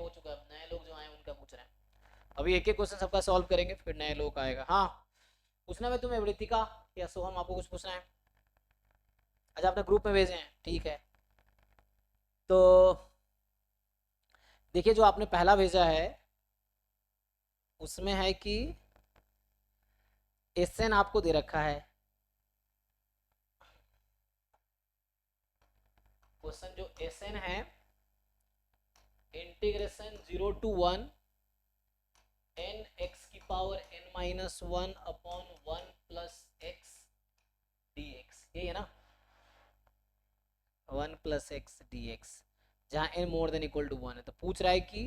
हो चुका है, नए लोग जो आए हैं उनका पूछ रहे हैं। अभी एक एक क्वेश्चन सबका सॉल्व करेंगे फिर नए लोग आएगा। हाँ पूछना है तुम्हें वृत्तिका या सोहम, आपको कुछ पूछना है? अच्छा आपने ग्रुप में भेजे हैं, ठीक है। तो देखिए जो आपने पहला भेजा है उसमें है कि एसएन आपको दे रखा है। क्वेश्चन जो एसएन है, इंटीग्रेशन 0 to 1 एन एक्स की power N minus one upon 1 + x dx, यही है ना, 1 + x dx, जहाँ n more than equal to 1 है। तो पूछ रहा है कि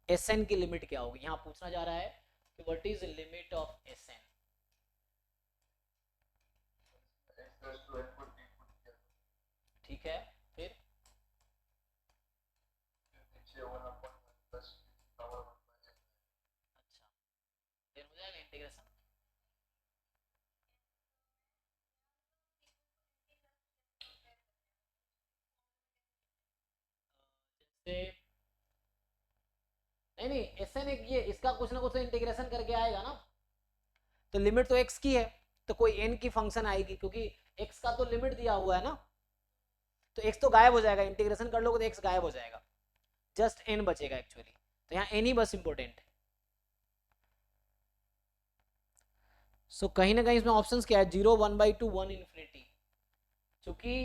एस एन की लिमिट क्या होगी, यहाँ पूछना जा रहा है कि what is limit of S N. ठीक है, फिर अच्छा फिर हो जाएगा इंटीग्रेशन। जैसे नहीं नहीं एस एन एक ये इसका कुछ ना कुछ इंटीग्रेशन करके आएगा ना, तो लिमिट तो x की है तो कोई n की फंक्शन आएगी, क्योंकि x का तो लिमिट दिया हुआ है ना, तो x तो गायब हो जाएगा, इंटीग्रेशन कर लोगे तो x गायब हो जाएगा, जस्ट n बचेगा एक्चुअली। तो यहाँ n ही बस इंपॉर्टेंट है। सो कहीं ना कहीं इसमें ऑप्शंस क्या है, 0 1/2 1 इन्फिनिटी, क्योंकि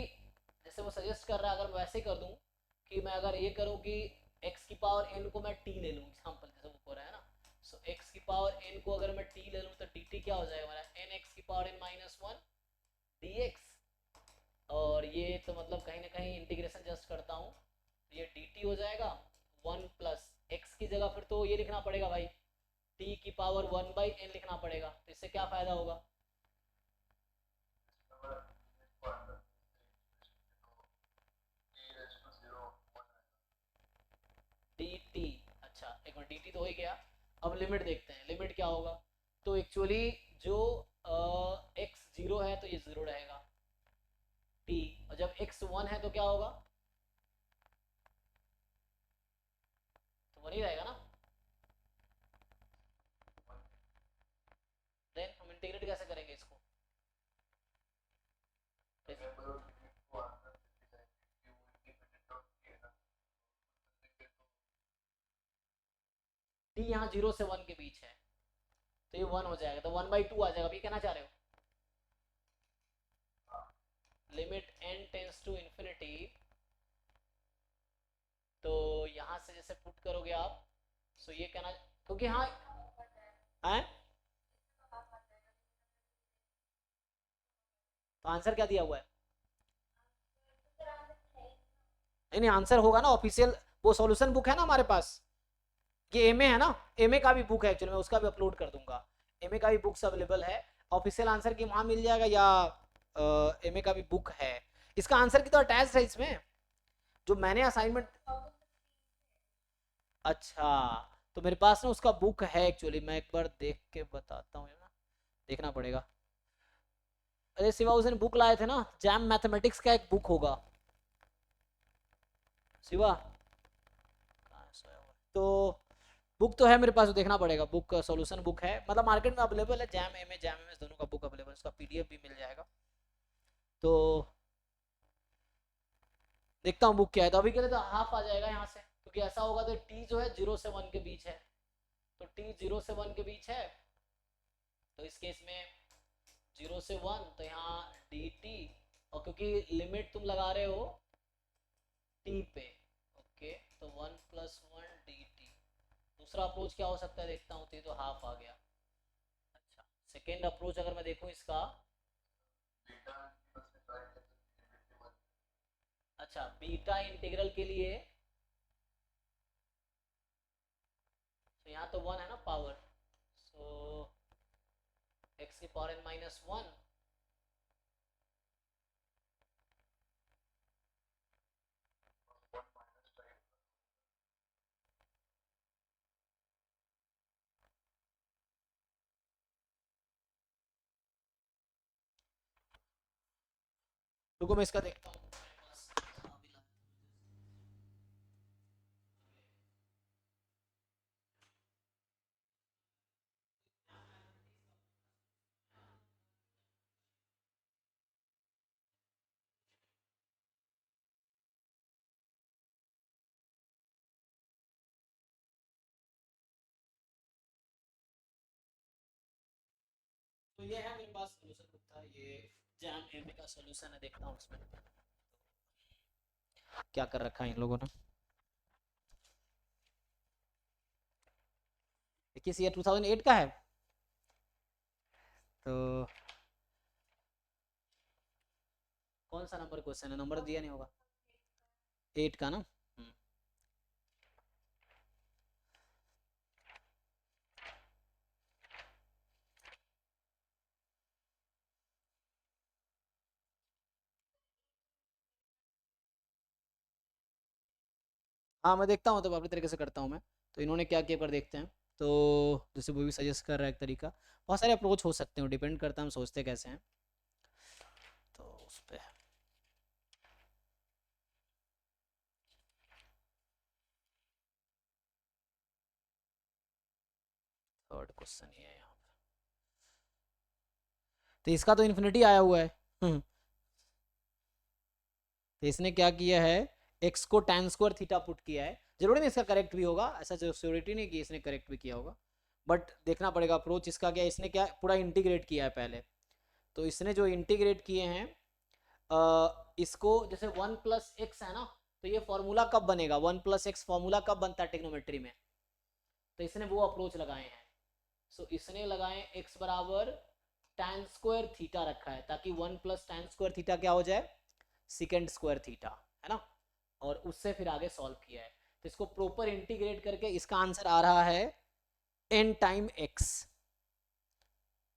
जैसे वो सजेस्ट कर रहा है, अगर मैं वैसे कर दूं कि मैं अगर ये करूं कि x की पावर n को मैं t ले लूं, एग्जांपल जैसे वो हो रहा है ना, सो x की पावर n को अगर मैं t ले लूं तो dt क्या हो जाएगा हमारा, n x की पावर n माइनस 1 dx। और ये तो मतलब कहीं ना कहीं इंटीग्रेशन जस्ट करता हूँ तो ये dt हो जाएगा 1 + x की जगह फिर तो ये लिखना पड़ेगा भाई, t की पावर 1/n लिखना पड़ेगा। तो इससे क्या फायदा होगा, dt। अच्छा एक मिनट, dt तो हो ही गया, अब लिमिट देखते हैं, लिमिट क्या होगा। तो एक्चुअली जो x 0 है तो ये 0 रहेगा t, और जब x 1 है तो क्या होगा, तो 1 ही रहेगा ना। देन हम इंटीग्रेट कैसे करेंगे इसको, t यहाँ 0 से 1 के बीच है तो ये 1 हो जाएगा, तो 1/2 आ जाएगा। अभी कहना चाह रहे हो limit n tends to infinity, तो यहाँ से जैसे पुट करोगे आप, सो ये कहना, क्योंकि हाँ है, तो आंसर क्या दिया हुआ है, नहीं नहीं आंसर होगा ना ऑफिशियल, वो सॉल्यूशन बुक है ना हमारे पास, ये एमए है ना, एमए का भी बुक है एक्चुअली, मैं उसका भी अपलोड कर दूंगा, एमए का भी बुक्स अवेलेबल है, ऑफिशियल आंसर की वहां मिल जाएगा, या एमए का भी बुक है, इसका आंसर की तो अटैच है इसमें, जो मैंने असाइनमेंट। अच्छा तो मेरे पास ना उसका बुक है एक्चुअली, मैं एक बार देख के बताता हूँ ना, देखना पड़ेगा। अरे शिवा उस दिन बुक लाए थे ना, जैम मैथमेटिक्स का एक बुक होगा शिवा, तो बुक तो है मेरे पास, देखना पड़ेगा, बुक सॉल्यूशन बुक है, मतलब मार्केट में अवेलेबल है, JAM M A JAM M S दोनों का बुक अवेलेबल है, उसका पीडीएफ भी मिल जाएगा। तो देखता हूँ बुक क्या है, तो अभी के लिए तो हाफ आ जाएगा यहाँ से, क्योंकि ऐसा होगा तो टी जो है 0 से 1 के बीच है, तो टी 0 से 1 के बीच है, तो इस केस में 0 से 1 तो यहाँ डी टी, और क्योंकि लिमिट तुम लगा रहे हो टी पे, ओके, तो 1 + 1 डी टी। दूसरा अप्रोच क्या हो सकता है देखता हूँ, तो ये तो हाफ आ गया। अच्छा सेकेंड अप्रोच अगर मैं देखूँ इसका, अच्छा बीटा इंटीग्रल के लिए, तो यहाँ तो 1 है ना पावर, सो एक्स की पावर n माइनस 1, रुको मैं इसका देखता हूँ। तो ये है मेरे पास सोल्यूशन कुत्ता, ये जैम एम का सोल्यूशन है, देखता हूँ उसमें क्या कर रखा है इन लोगों ने। देखिए ये 2008 का है, तो कौन सा नंबर क्वेश्चन है, नंबर दिया नहीं होगा, 8 का ना। हाँ मैं देखता हूँ, तो अपनी तरीके से करता हूँ मैं। तो इन्होंने क्या किया कर देखते हैं। तो जैसे वो भी सजेस्ट कर रहा है एक तरीका, बहुत सारे अप्रोच हो सकते हैं, डिपेंड करता है हम सोचते कैसे हैं। तो उस पर थर्ड क्वेश्चन ये है यहाँ पे, तो इसका तो इन्फिनिटी आया हुआ है। तो इसने क्या किया है, एक्स को tan स्क्वायर थीटा पुट किया है। जरूरी नहीं इसका करेक्ट भी होगा, ऐसा श्योरिटी नहीं कि इसने करेक्ट भी किया होगा, बट देखना पड़ेगा अप्रोच इसका क्या। इसने क्या पूरा इंटीग्रेट किया है पहले। तो इसने जो इंटीग्रेट किए हैं, इसको जैसे 1 + x है ना, तो ये फॉर्मूला कब बनेगा, 1 + x फॉर्मूला कब बनता है टेक्नोमेट्री में, तो इसने वो अप्रोच लगाए हैं। सो इसने लगाए x बराबर tan स्क्वायर थीटा रखा है, ताकि 1 + tan स्क्वायर थीटा क्या हो जाए, सेकेंड स्क्वायर थीटा, है ना। और उससे फिर आगे सॉल्व किया है। तो इसको प्रॉपर इंटीग्रेट करके इसका आंसर आ रहा है n time x।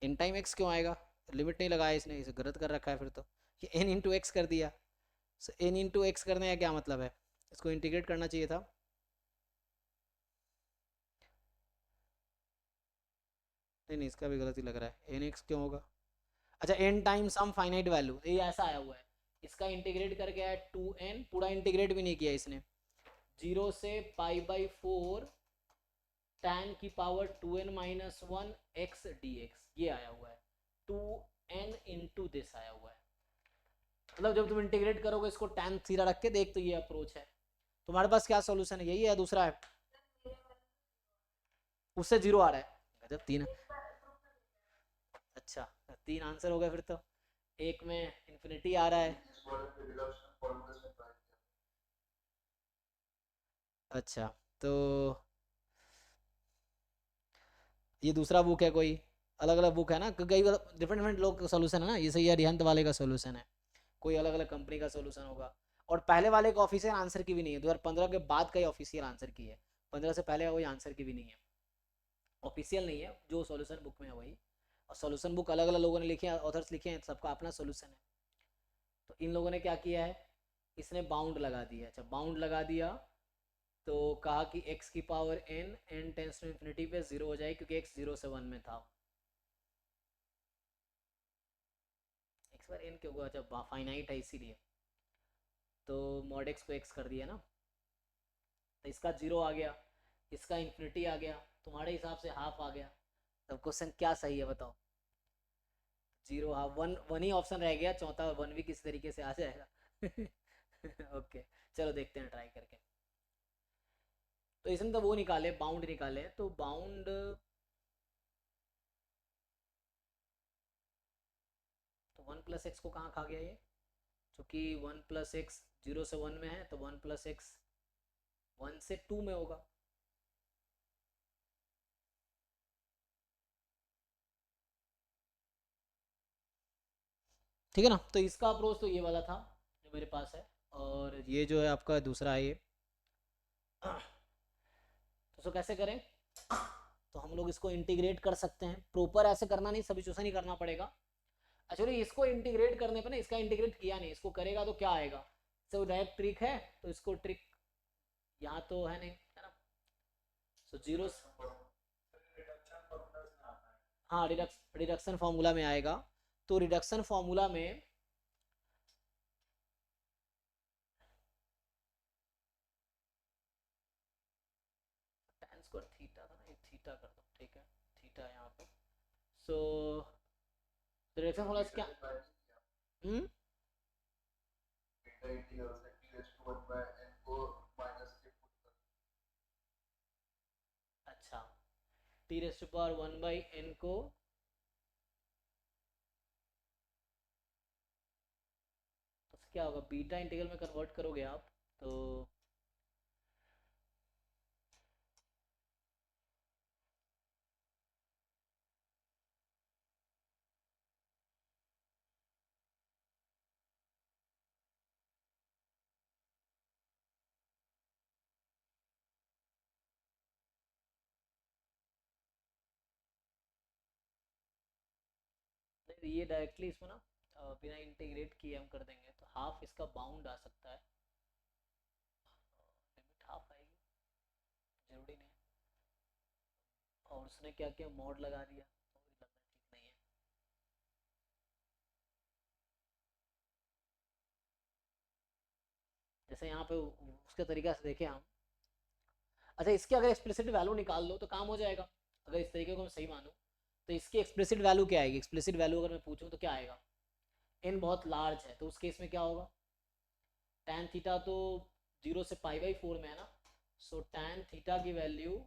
n time x क्यों आएगा, लिमिट नहीं लगाया इसने, इसे गलत कर रखा है फिर तो। ये n इंटू एक्स कर दिया। सो n इंटू एक्स करने का क्या मतलब है, इसको इंटीग्रेट करना चाहिए था। नहीं नहीं, इसका भी गलत ही लग रहा है, n x क्यों होगा। अच्छा, n टाइम सम फाइनाइट वैल्यू, ये ऐसा आया हुआ है। इसका इंटीग्रेट करके आया 2n, पूरा इंटीग्रेट भी नहीं किया इसने, 0 से π/4 tan की पावर 2n-1 x dx, ये आया हुआ है। 2n इंटू दिस आया हुआ है। मतलब जब तुम इंटीग्रेट करोगे इसको tan थीटा रख के देख, तो ये अप्रोच है। तुम्हारे पास क्या सॉल्यूशन है, यही है दूसरा है, उससे 0 आ रहा है। गजब, 3। अच्छा, 3 आंसर हो गए फिर तो। एक में इन्फिनिटी आ रहा है। अच्छा, तो ये दूसरा बुक है कोई, अलग अलग बुक है ना, कई डिफरेंट डिफरेंट लोग का सोल्यूशन है ना, ये सही है, रिहंत वाले का सोल्यूशन है, कोई अलग अलग कंपनी का सोल्यूशन होगा। और पहले वाले का ऑफिशियल आंसर की भी नहीं है, 2015 के बाद का ही ऑफिशियल आंसर की है, 15 से पहले का कोई आंसर की भी नहीं है, ऑफिशियल नहीं है, जो सोल्यूशन बुक में है वही। और सोल्यूशन बुक अलग अलग लोगों ने लिखे हैं, ऑथर्स लिखे हैं, सबका अपना सोल्यूशन है। तो इन लोगों ने क्या किया है, इसने बाउंड लगा दिया। अच्छा, बाउंड लगा दिया तो कहा कि x की power n tends to infinity पे 0 हो जाए, क्योंकि x 0 से 1 में था। x पर n क्यों हुआ, जब फाइनाइट है इसीलिए। तो मॉड x को x कर दिया ना, तो इसका 0 आ गया, इसका इन्फिनिटी आ गया, तुम्हारे हिसाब से हाफ आ गया। तब क्वेश्चन क्या सही है बताओ, 0 हाफ, 1 1 ही ऑप्शन रह गया, चौथा 1 भी किसी तरीके से आ जाएगा। ओके, चलो देखते हैं ट्राई करके। तो इसमें तो वो निकाले, बाउंड निकाले, तो बाउंड, तो 1 + x को कहाँ खा गया ये, क्योंकि 1 + x 0 से 1 में है, तो 1 + x 1 से 2 में होगा। ठीक है ना, तो इसका अप्रोच तो ये वाला था जो मेरे पास है, और ये जो है आपका दूसरा है ये। तो इसको कैसे करें, तो हम लोग इसको इंटीग्रेट कर सकते हैं, प्रॉपर ऐसे करना नहीं, सब्स्टिट्यूशन ही करना पड़ेगा। एक्चुअली इसको इंटीग्रेट करने पे ना, इसका इंटीग्रेट किया नहीं, इसको करेगा तो क्या आएगा, सो डायरेक्ट ट्रिक है, तो इसको ट्रिक यहाँ तो है नहीं, है ना। सो जीरो, हाँ रिडक्शन फॉर्मूला में आएगा। तो रिडक्शन फॉर्मूला में tan स्क्वायर थीटा था ना, ये थीटा कर दो, ठीक है, थीटा यहाँ पे। सो रिडक्शन फॉर्मूला क्या, हम्म, अच्छा, t⁻1/n को क्या होगा, बीटा इंटीग्रल में कन्वर्ट करोगे आप तो नहीं, ये डायरेक्टली इसमें ना बिना इंटीग्रेट किए हम कर देंगे तो हाफ इसका बाउंड आ सकता है, लिमिट हाफ आएगी, जरूरी नहीं। और उसने क्या किया, मॉड लगा दिया, तो मुझे लगता है ठीक नहीं है। जैसे यहाँ पे उसके तरीका से देखें हम, अच्छा इसके अगर एक्सप्लिसिट वैल्यू निकाल लो तो काम हो जाएगा। अगर इस तरीके को मैं सही मानूँ तो इसकी एक्सप्लिसिट वैल्यू क्या आएगी, एक्सप्लिसिट वैल्यू अगर मैं पूछूं तो क्या आएगा, एन बहुत लार्ज है तो उस केस में क्या होगा, tan थीटा तो 0 से π/4 में है ना, सो tan थीटा की वैल्यू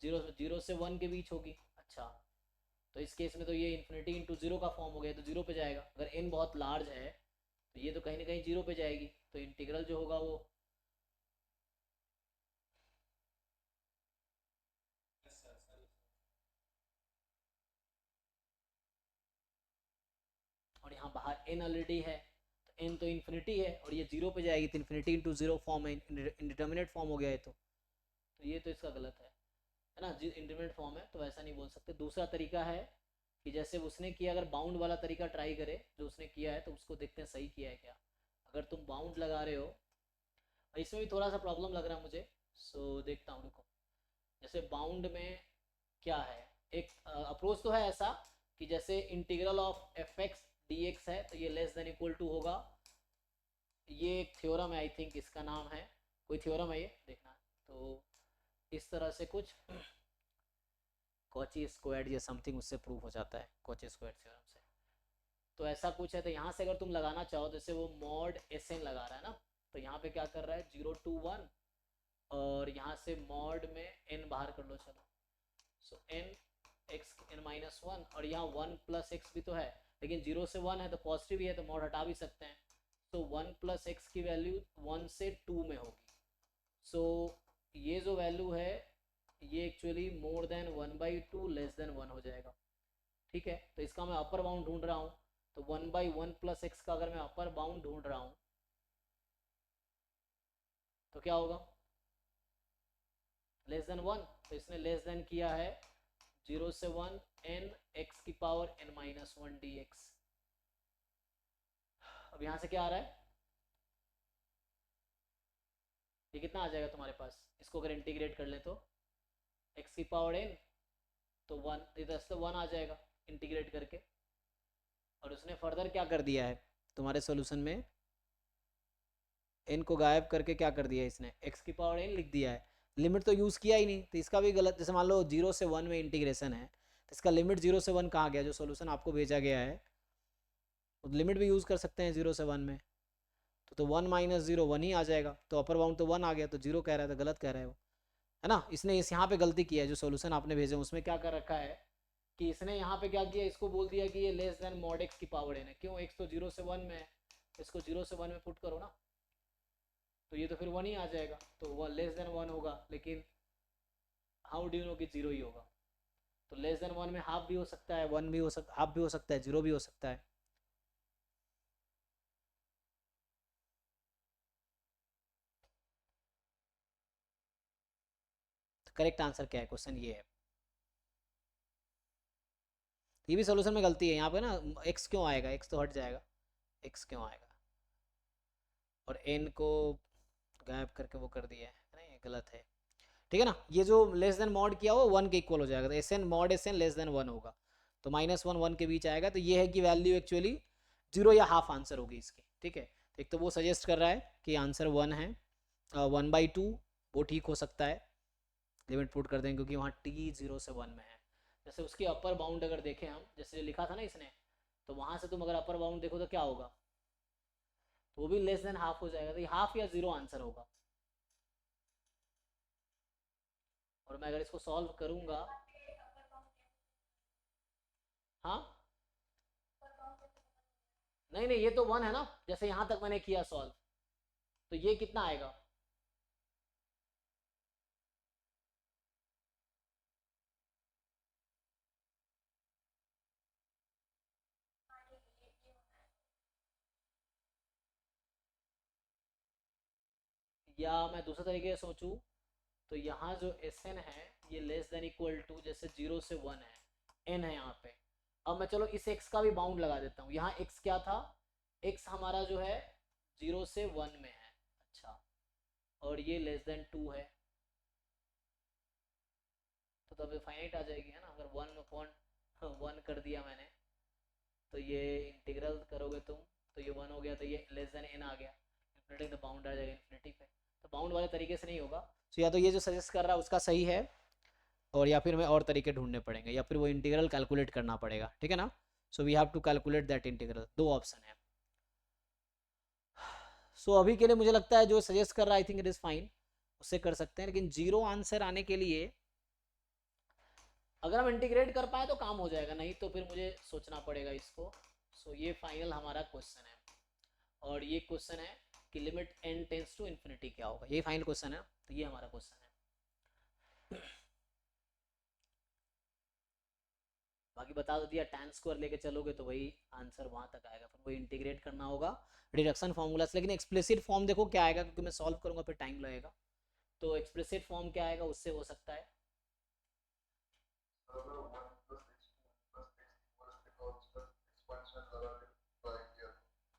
0 से 1 के बीच होगी। अच्छा तो इस केस में तो ये इन्फिनिटी इंटू 0 का फॉर्म हो गया तो 0 पे जाएगा, अगर n बहुत लार्ज है तो ये तो कहीं ना कहीं 0 पे जाएगी, तो इंटीग्रल जो होगा वो और यहाँ बाहर n ऑलरेडी है तो n तो इन्फिनिटी है और ये 0 पे जाएगी तो इन्फिनिटी इंटू 0 फॉर्म है, इंडिटर्मिनेट फॉर्म हो गया है तो ये तो इसका गलत है ना, इंडिटर्मिनेट फॉर्म है तो ऐसा नहीं बोल सकते। दूसरा तरीका है कि जैसे उसने किया, अगर बाउंड वाला तरीका ट्राई करे जो उसने किया है तो उसको देखते हैं सही किया है क्या। अगर तुम बाउंड लगा रहे हो, इसमें भी थोड़ा सा प्रॉब्लम लग रहा है मुझे, सो देखता हूँ रुको। जैसे बाउंड में क्या है, एक अप्रोच तो है ऐसा कि जैसे integral of F x D x है तो ये लेस देन इक्वल टू होगा, ये एक थ्योरम है, आई थिंक इसका नाम है, कोई थ्योरम है ये देखना, तो इस तरह से कुछ कॉची स्क्वायर्ड या समथिंग उससे प्रूव हो जाता है, कॉची स्क्वायर्ड थ्योरम से। तो ऐसा कुछ है, तो यहाँ से अगर तुम लगाना चाहो, जैसे वो मॉड एस एन लगा रहा है ना, तो यहाँ पे क्या कर रहा है 0 to 1 और यहाँ से मॉड में n बाहर कर लो, चलो सो n x n-1 और यहाँ 1 + x भी तो है, लेकिन 0 से 1 है तो पॉजिटिव ही है तो मॉड हटा भी सकते हैं, तो 1 + x की वैल्यू 1 से 2 में होगी। सो ये जो वैल्यू है ये actually more than 1/2 less than 1 हो जाएगा, ठीक है। तो इसका मैं अपर बाउंड ढूंढ रहा हूँ, तो 1/1 + x का अगर मैं अपर बाउंड ढूंढ रहा हूँ तो क्या होगा, लेस देन 1, तो इसने लेस देन किया है 0 से 1 n x⁻n - 1 dx। अब यहाँ से क्या आ रहा है, ये कितना आ जाएगा तुम्हारे पास, इसको अगर इंटीग्रेट कर ले तो x⁻n तो 1 इधर से 1 आ जाएगा इंटीग्रेट करके। और उसने फर्दर क्या कर दिया है तुम्हारे सॉल्यूशन में, n को गायब करके क्या कर दिया है इसने, x⁻n लिख दिया है, लिमिट तो यूज़ किया ही नहीं, तो इसका भी गलत। जैसे मान लो 0 से 1 में इंटीग्रेशन है तो इसका लिमिट 0 से 1 कहाँ गया, जो सॉल्यूशन आपको भेजा गया है लिमिट भी यूज़ कर सकते हैं 0 से 1 में, तो 1 - 0 1 ही आ जाएगा, तो अपर बाउंड तो 1 आ गया, तो 0 कह रहा है तो गलत कह रहा है वो, है ना। इसने इस यहाँ पे गलती किया है, जो सॉल्यूशन आपने भेजे उसमें क्या कर रखा है कि इसने यहाँ पे क्या किया, इसको बोल दिया कि ये लेस देन मॉड x⁻n है, क्यों, x तो 0 से 1 में है, इसको 0 से 1 में पुट करो ना, तो ये तो फिर 1 ही आ जाएगा, तो वह लेस देन 1 होगा, लेकिन हाउ डू यू नो कि 0 ही होगा, तो लेस देन 1 में हाफ भी हो सकता है, 1 भी हो सकता, हाफ भी हो सकता है, 0 भी हो सकता है। तो करेक्ट आंसर क्या है, क्वेश्चन ये है, ये भी सोल्यूशन में गलती है यहाँ पे ना, x क्यों आएगा, x तो हट जाएगा, x क्यों आएगा, और n को गायब करके वो कर दिया है, नहीं गलत है, ठीक है ना। ये जो लेस देन मॉड किया हो 1 के इक्वल हो जाएगा, तो S N mod S N less than 1 होगा, तो -1 1 के बीच आएगा, तो ये है कि वैल्यू एक्चुअली 0 या हाफ आंसर होगी इसकी, ठीक है। एक तो वो सजेस्ट कर रहा है कि आंसर 1 है, 1/2 वो ठीक हो सकता है, लिमिट पुट कर देंगे क्योंकि वहाँ t 0 से 1 में है। जैसे उसकी अपर बाउंड अगर देखें हम, जैसे लिखा था ना इसने, तो वहाँ से तुम अगर अपर बाउंड देखो तो क्या होगा, तो वो भी लेस देन हाफ हो जाएगा, तो ये हाफ या 0 आंसर होगा। और मैं अगर इसको सॉल्व करूँगा, हाँ नहीं नहीं, ये तो 1 है ना, जैसे यहाँ तक मैंने किया सॉल्व, तो ये कितना आएगा? या मैं दूसरे तरीके से सोचूं, तो यहाँ जो एस एन है ये लेस देन इक्वल टू, जैसे 0 से 1 है, एन है यहाँ पे। अब मैं चलो इस एक्स का भी बाउंड लगा देता हूँ। यहाँ एक्स क्या था? एक्स हमारा जो है 0 से 1 में है। अच्छा, और ये लेस देन 2 है, तो तब फाइनाइट आ जाएगी, है ना? अगर 1/1 कर दिया मैंने, तो ये इंटीग्रल करोगे तुम, तो ये 1 हो गया, तो ये लेस देन एन आ गया, इन्फिनिटी तो बाउंड आ जाएगा इन्फिनिटी पे। तो बाउंड वाले तरीके से नहीं होगा। तो या तो ये जो सजेस्ट कर रहा है उसका सही है, और या फिर हमें और तरीके ढूंढने पड़ेंगे, या फिर वो इंटीग्रल कैलकुलेट करना पड़ेगा, ठीक है ना? So we have to calculate that integral. दो ऑप्शन है। सो अभी के लिए मुझे लगता है जो सजेस्ट कर रहा है I think it is fine, उससे कर सकते हैं। लेकिन जीरो आंसर आने के लिए अगर हम इंटीग्रेट कर पाए तो काम हो जाएगा, नहीं तो फिर मुझे सोचना पड़ेगा इसको। सो ये फाइनल हमारा क्वेश्चन है, और ये क्वेश्चन है कि limit n tends to infinity क्या होगा, ये फाइनल क्वेश्चन है। तो ये हमारा क्वेश्चन है। बाकी बता दो दिया, tan स्क्वायर लेके चलोगे तो वही आंसर वहां तक आएगा, फिर वही इंटीग्रेट करना होगा रिडक्शन फार्मूला से। लेकिन एक्सप्लिसिट फॉर्म देखो क्या आएगा, क्योंकि मैं सॉल्व करूंगा फिर टाइम लगेगा। तो एक्सप्लिसिट फॉर्म क्या आएगा, उससे हो सकता है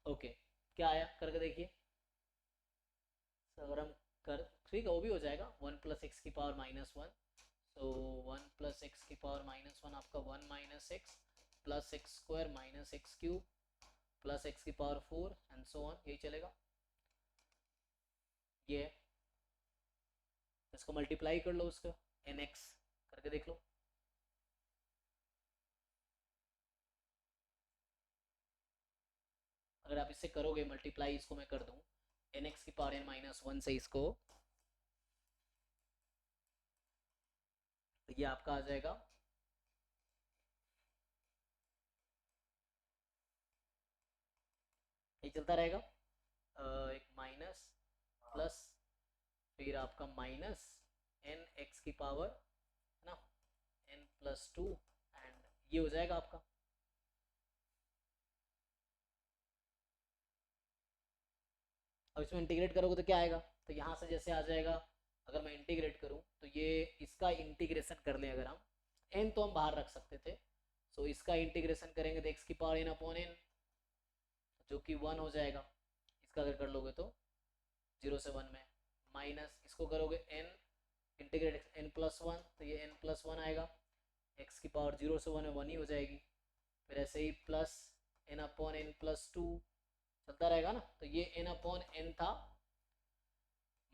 ओके। क्या आया करके देखिए। अगर हम कर, ठीक है वो भी हो जाएगा, 1 + x⁻⁻1। तो 1 + x⁻⁻1 आपका 1 - x plus x square minus x cube plus x⁴ and so on, यही चलेगा। ये है, इसको मल्टीप्लाई कर लो उसका nx करके देख लो। अगर आप इससे करोगे मल्टीप्लाई, इसको मैं कर दूं nx⁻n-1 से इसको, तो ये आपका आ जाएगा ये चलता रहेगा, एक माइनस प्लस, फिर आपका माइनस एन एक्स की पावर, है ना, n+2, एंड ये हो जाएगा आपका। अब इसमें इंटीग्रेट करोगे तो क्या आएगा, तो यहाँ से जैसे आ जाएगा, अगर मैं इंटीग्रेट करूँ तो ये इसका इंटीग्रेशन कर लें अगर हम, n तो हम बाहर रख सकते थे, सो इसका इंटीग्रेशन करेंगे तो x⁻n/n जो कि 1 हो जाएगा। इसका अगर कर लोगे तो 0 से 1 में, माइनस इसको करोगे n इंटीग्रेट n+1, तो ये n+1 आएगा, x⁻, 0 से 1 में 1 ही हो जाएगी। फिर ऐसे ही प्लस n/n+2 चलता रहेगा ना, तो ये n/n था,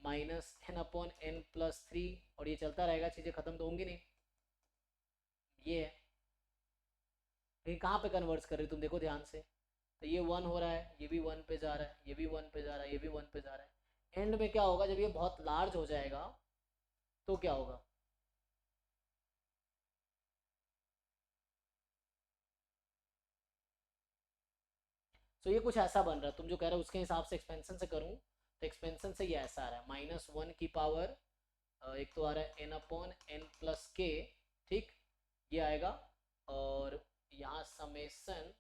माइनस n/n+3, और ये चलता रहेगा, चीज़ें खत्म तो होंगी नहीं। ये है, लेकिन कहाँ पे कन्वर्ट्स कर रहे हो तुम, देखो ध्यान से, तो ये 1 हो रहा है, ये भी 1 पे जा रहा है, ये भी 1 पे जा रहा है, ये भी 1 पे जा रहा है। एंड में क्या होगा, जब ये बहुत लार्ज हो जाएगा तो क्या होगा, तो ये कुछ ऐसा बन रहा है, तुम जो कह रहे हो उसके हिसाब से एक्सपेंशन से करूँ, तो एक्सपेंशन से ये ऐसा आ रहा है, -1 की पावर, एक तो आ रहा है n/n+k, ठीक, ये आएगा, और यहाँ समेसन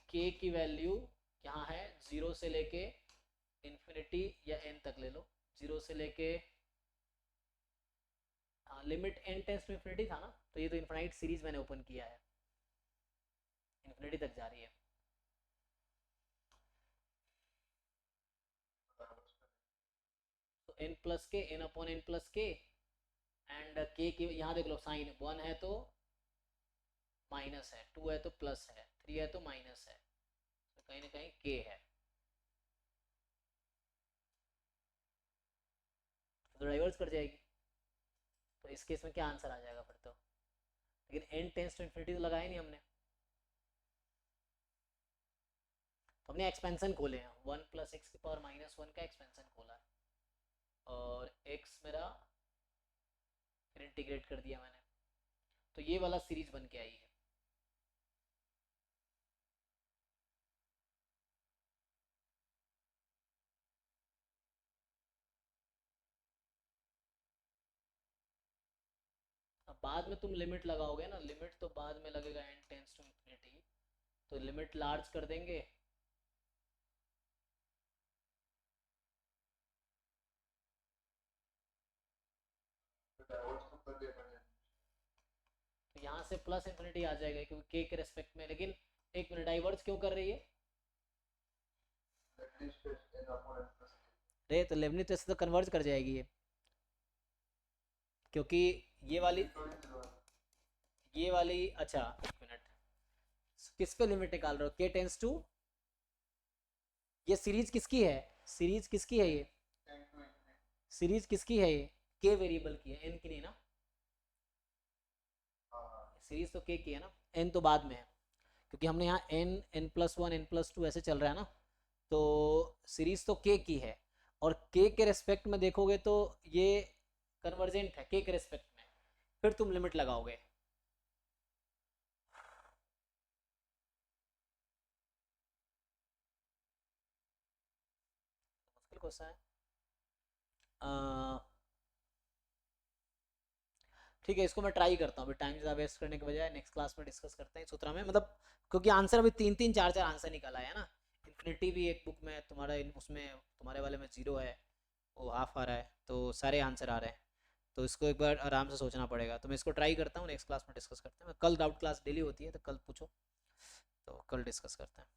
k की वैल्यू यहाँ है 0 से लेके इन्फिनिटी या n तक ले लो, 0 से लेके, हाँ limit n tends to infinity था ना, तो ये तो इन्फिनाइट सीरीज मैंने ओपन किया है, इन्फिनिटी तक जा रही है। तो n+k, n/n+k, एंड k की यहाँ देख लो साइन, 1 है तो माइनस है, 2 है तो प्लस है, 3 है तो माइनस है, तो कहीं ना कहीं k है, तो डाइवर्स कर जाएगी। तो इस केस में क्या आंसर आ जाएगा फिर तो, लेकिन n टेंस टू इन्फिनिटी तो लगाया नहीं हमने, तो हमने एक्सपेंशन खोले हैं, 1 + x⁻⁻1 का एक्सपेंशन खोला है, और x मेरा फिर इंटीग्रेट कर दिया मैंने, तो ये वाला सीरीज बन के आई है। बाद में तुम लिमिट लगाओगे ना, लिमिट तो बाद में लगेगा n टेंस टू इंफिनिटी, तो लिमिट लार्ज कर देंगे। तो यहाँ से प्लस इंफिनिटी आ जाएगा क्योंकि के रेस्पेक्ट में, लेकिन एक मिनट डाइवर्ज क्यों कर रही है रे? तो लेबनिज टेस्ट तो कन्वर्ज कर जाएगी ये, क्योंकि ये वाली अच्छा एक मिनट, किस पे लिमिट निकाल रहे हो? के टेंस टू, ये सीरीज किसकी है? सीरीज किसकी है ये? सीरीज किसकी है ये? के वेरिएबल की है, एन की नहीं ना। सीरीज तो के की है ना, एन तो बाद में है, क्योंकि हमने यहाँ N, N plus one, N plus two ऐसे चल रहा है ना, तो सीरीज तो के की है, और के के रेस्पेक्ट में देखोगे तो ये कन्वर्जेंट है के के रेस्पेक्ट में, फिर तुम लिमिट लगाओगे। मुश्किल क्वेश्चन है। ठीक है, इसको मैं ट्राई करता हूँ, अभी टाइम ज़्यादा वेस्ट करने के बजाय नेक्स्ट क्लास में डिस्कस करते हैं सूत्रा में, मतलब क्योंकि आंसर अभी 3-3 4-4 आंसर निकला है ना। इन्फिनिटी भी एक बुक में तुम्हारा, उसमें तुम्हारे वाले में 0 है, वो हाफ आ रहा है, तो सारे आंसर आ रहे हैं, तो इसको एक बार आराम से सोचना पड़ेगा। तो मैं इसको ट्राई करता हूँ, नेक्स्ट क्लास में डिस्कस करते हैं। कल डाउट क्लास डेली होती है, तो कल पूछो, तो कल डिस्कस करते हैं।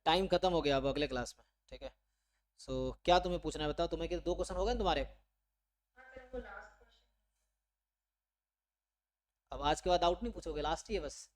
टाइम खत्म हो गया अब अगले क्लास में, ठीक है। सो क्या तुम्हें पूछना है बताओ, तुम्हें क्या 2 क्वेश्चन हो गए तुम्हारे? अब आज के बाद आउट नहीं पूछोगे, लास्ट ही है बस?